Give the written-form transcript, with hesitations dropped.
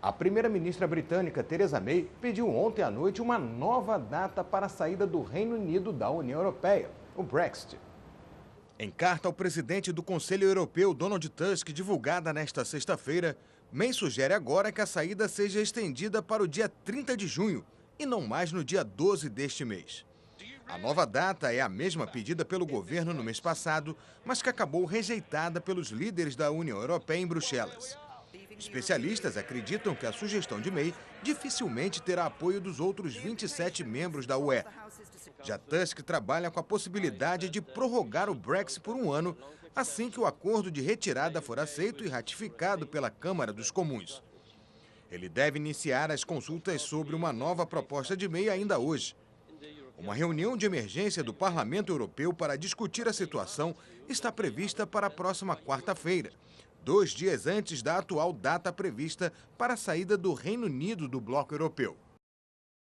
A primeira-ministra britânica Theresa May pediu ontem à noite uma nova data para a saída do Reino Unido da União Europeia, o Brexit. Em carta ao presidente do Conselho Europeu, Donald Tusk, divulgada nesta sexta-feira, May sugere agora que a saída seja estendida para o dia 30 de junho e não mais no dia 12 deste mês. A nova data é a mesma pedida pelo governo no mês passado, mas que acabou rejeitada pelos líderes da União Europeia em Bruxelas. Especialistas acreditam que a sugestão de May dificilmente terá apoio dos outros 27 membros da UE. Já Tusk trabalha com a possibilidade de prorrogar o Brexit por um ano, assim que o acordo de retirada for aceito e ratificado pela Câmara dos Comuns. Ele deve iniciar as consultas sobre uma nova proposta de May ainda hoje. Uma reunião de emergência do Parlamento Europeu para discutir a situação está prevista para a próxima quarta-feira, 2 dias antes da atual data prevista para a saída do Reino Unido do bloco europeu.